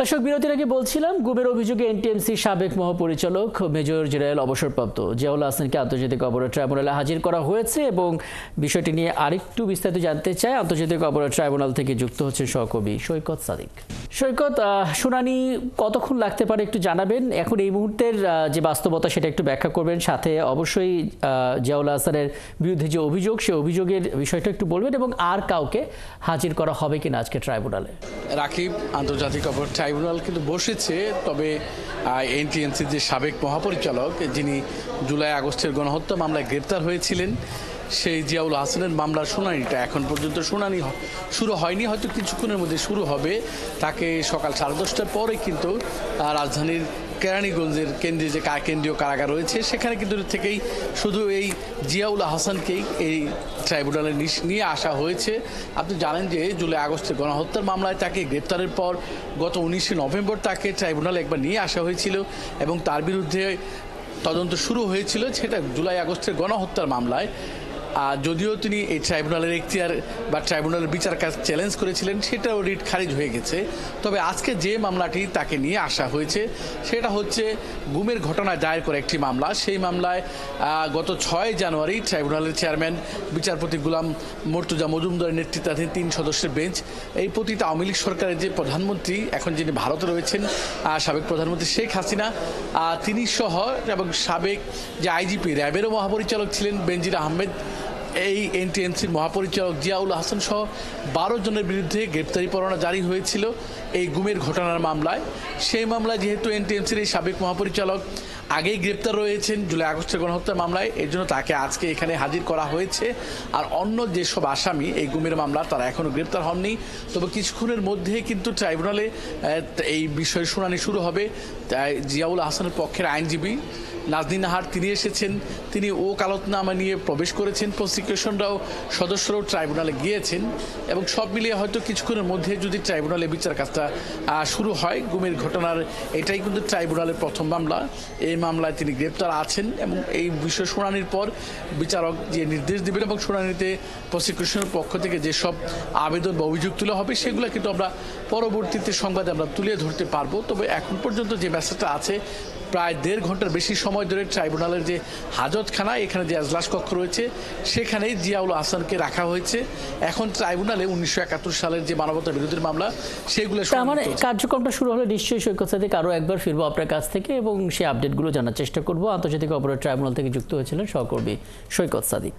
দর্শক বিরতির আগে বলছিলাম গুমের অভিযোগে এনটিএমসির সাবেক মহাপরিচালক মেজর জেনারেল অবসরপ্রাপ্ত জিয়াউল হাসানকে আন্তর্জাতিক অপরাধ ট্রাইব্যুনালে হাজির করা হয়েছে এবং বিষয়টি নিয়ে আরেকটু বিস্তারিত জানতে চাই আন্তর্জাতিক অপরাধ ট্রাইব্যুনাল থেকে যুক্ত হচ্ছেন সহকবি সৈকত সাদিক। সৈকত, শুনানি কতক্ষণ লাগতে পারে একটু জানাবেন, এখন এই মুহূর্তের যে বাস্তবতা সেটা একটু ব্যাখ্যা করবেন, সাথে অবশ্যই জিয়াউল হাসানের বিরুদ্ধে যে অভিযোগ সে অভিযোগের বিষয়টা একটু বলবেন এবং আর কাউকে হাজির করা হবে কিনা আজকে ট্রাইব্যুনালে। রাকিব, আন্তর্জাতিক অপরাধ ট্রাইব্যুনাল কিন্তু বসেছে, তবে এনটিএমসির যে সাবেক মহাপরিচালক যিনি জুলাই আগস্টের গণহত্যা মামলায় গ্রেপ্তার হয়েছিলেন সেই জিয়াউল হাসানের মামলার শুনানিটা এখন পর্যন্ত শুরু হয়নি, হয়তো কিছুক্ষণের মধ্যে শুরু হবে। তাকে সকাল 10:30টার পরে কিন্তু রাজধানীর কেরানীগঞ্জের কেন্দ্রে যে কেন্দ্রীয় কারাগার রয়েছে সেখানে কিন্তু থেকেই শুধু এই জিয়াউল হাসানকেই এই ট্রাইব্যুনালে নিয়ে আসা হয়েছে। আপনি জানেন যে জুলাই আগস্টের গণহত্যার মামলায় তাকে গ্রেপ্তারের পর গত 19শে নভেম্বর তাকে ট্রাইব্যুনালে একবার নিয়ে আসা হয়েছিল এবং তার বিরুদ্ধে তদন্ত শুরু হয়েছিল, সেটা জুলাই আগস্টের গণহত্যার মামলায়। যদিও তিনি এই ট্রাইব্যুনালের এখতিয়ার বা ট্রাইব্যুনালের বিচার কাজ চ্যালেঞ্জ করেছিলেন, সেটাও রিট খারিজ হয়ে গেছে। তবে আজকে যে মামলাটি তাকে নিয়ে আসা হয়েছে সেটা হচ্ছে গুমের ঘটনায় দায়ের করা একটি মামলা। সেই মামলায় গত 6 জানুয়ারি ট্রাইব্যুনালের চেয়ারম্যান বিচারপতি গোলাম মর্তুজা মজুমদারের নেতৃত্বাধীন 3 সদস্যের বেঞ্চ এই পতিত আওয়ামী লীগ সরকারের যে প্রধানমন্ত্রী এখন যিনি ভারতে রয়েছেন সাবেক প্রধানমন্ত্রী শেখ হাসিনা তিনি সহ এবং সাবেক যে আইজিপি র্যাবেরও মহাপরিচালক ছিলেন বেনজির আহমেদ, এই এনটিএমসির মহাপরিচালক জিয়াউল হাসান সহ 12 জনের বিরুদ্ধে গ্রেপ্তারি পরোয়ানা জারি হয়েছিল এই গুমের ঘটনার মামলায়। সেই মামলায় যেহেতু এনটিএমসির এই সাবেক মহাপরিচালক আগেই গ্রেপ্তার রয়েছেন জুলাই আগস্টের গণহত্যার মামলায়, এর জন্য তাকে আজকে এখানে হাজির করা হয়েছে। আর অন্য যেসব আসামি এই গুমের মামলা তারা এখনও গ্রেপ্তার হননি, তবে কিছুক্ষণের মধ্যে কিন্তু ট্রাইব্যুনালে এই বিষয়ে শুনানি শুরু হবে। জিয়াউল হাসানের পক্ষের আইনজীবী নাজনীন নাহার তিনি এসেছেন, তিনি ওকালতনামা নিয়ে প্রবেশ করেছেন, প্রসিকিউশনরাও সদস্যরাও ট্রাইব্যুনালে গিয়েছেন এবং সব মিলিয়ে হয়তো কিছুক্ষণের মধ্যে যদি ট্রাইব্যুনালে বিচার কাজটা শুরু হয়। গুমের ঘটনার এটাই কিন্তু ট্রাইব্যুনালের প্রথম মামলা, এই মামলায় তিনি গ্রেপ্তার আছেন এবং এই বিষয় শুনানির পর বিচারক যে নির্দেশ দেবেন এবং শুনানিতে প্রসিকিউশনের পক্ষ থেকে যেসব আবেদন বা অভিযোগ তুলে হবে সেগুলো কিন্তু আমরা পরবর্তীতে সংবাদে আমরা তুলে ধরতে পারবো। তবে এখন পর্যন্ত যে মেসেজটা আছে, প্রায় 1.5 ঘন্টার বেশি সময় ধরে ট্রাইব্যুনালের যে হাজতখানা এখানে যে এজলাস কক্ষ রয়েছে সেখানেই জিয়াউল হাসানকে রাখা হয়েছে। এখন ট্রাইব্যুনালে 1971 সালের যে মানবতা বিরোধী মামলা সেগুলো আমার কার্যক্রমটা শুরু হলে নিশ্চয়ই সৈকত সাদিক আরও একবার ফিরবো আপনার কাছ থেকে এবং সেই আপডেটগুলো জানার চেষ্টা করবো। আন্তর্জাতিক অপরাধ ট্রাইব্যুনাল থেকে যুক্ত হয়েছিলেন সহকর্মী সৈকত সাদিক।